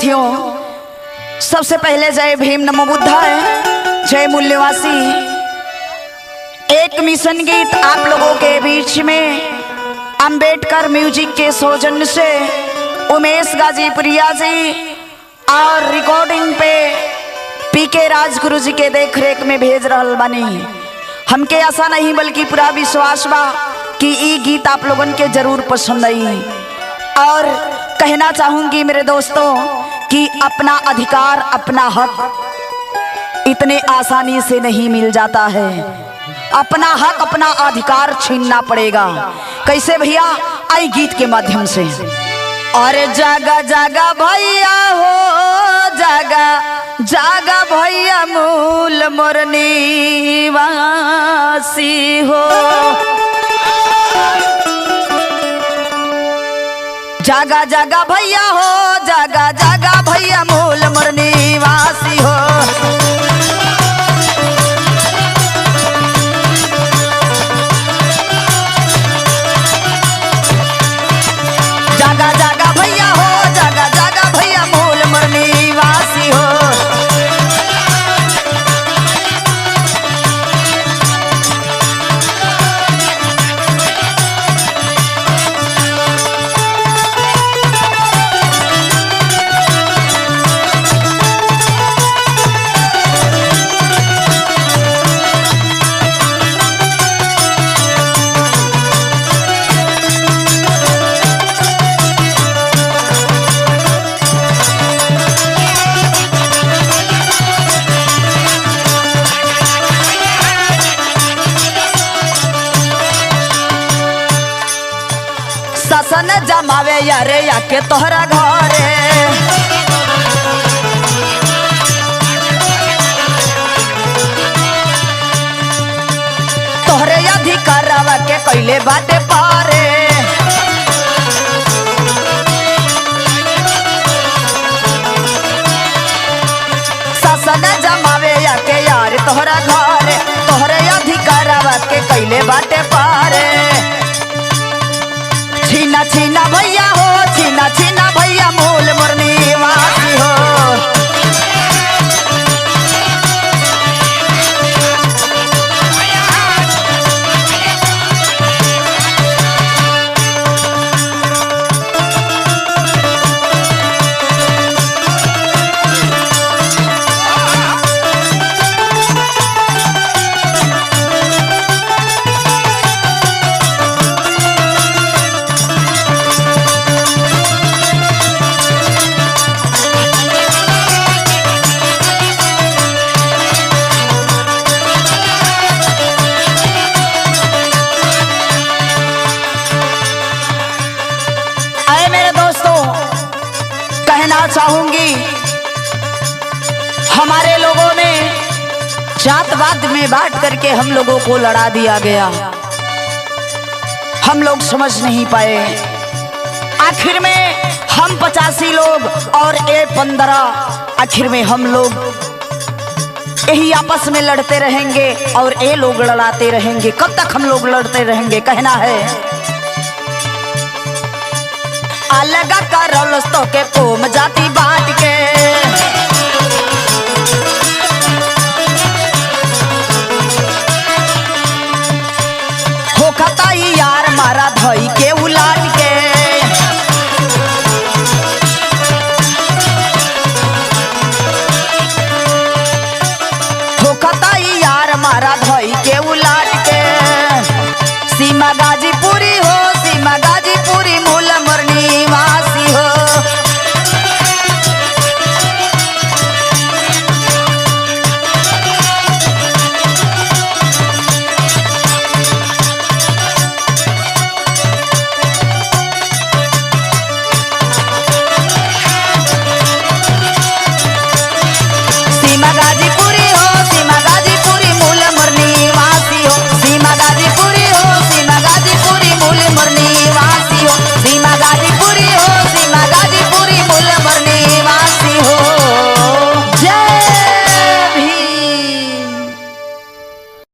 साथियों, सबसे पहले जय भीम नमो बुद्धाय, जय मूल्यवासी। एक मिशन गीत आप लोगों के बीच में अंबेडकर म्यूजिक के सौजन्य से उमेश गाजीपुरिया जी और रिकॉर्डिंग पे पीके राजगुरु जी के देखरेख में भेज रहल बानी। हमके ऐसा नहीं बल्कि पूरा विश्वास बा कि ये गीत आप लोगन के जरूर पसंद आई। और कहना चाहूंगी मेरे दोस्तों कि अपना अधिकार अपना हक इतने आसानी से नहीं मिल जाता है। अपना हक अपना अधिकार छीनना पड़ेगा। कैसे भैया? आई गीत के माध्यम से। अरे जागा जागा भैया हो, जागा जागा भैया मूल मोर निवासी हो। जागा जागा भैया हो, जागा जागा भैया मूल मोर निवासी हो। जागा जागा भैया हो, जागा जागा भैया मूल मोर निवासी हो। शासन जमावे यारे याके तोहरा घरे, तोहरे अधिकारवा के कैले बाटे पारे। शासन जमावे याके यार तोहरा घरे, तोहरे अधिकारवा के कैले बाटे पारे। छीना छीना भैया हो, छीना छीना भैया मूल मोर निवासी हो। कहना चाहूंगी, हमारे लोगों ने जातवाद में बांट करके हम लोगों को लड़ा दिया गया। हम लोग समझ नहीं पाए। आखिर में हम 85 लोग और ये 15, आखिर में हम लोग यही आपस में लड़ते रहेंगे और ये लोग लड़ाते रहेंगे। कब तक हम लोग लड़ते रहेंगे? कहना है अलग कर तो के कोम जाति बांट के, होखता यार मारा धई के उलाट के। होखता यार मारा धई के उलाट के। सीमा गाजीपुरी हो, सीमा गाजीपुरी मूल मोर निवासी हो। सीमा गाजीपुरी हो, सीमा गाजीपुरी मूल मोर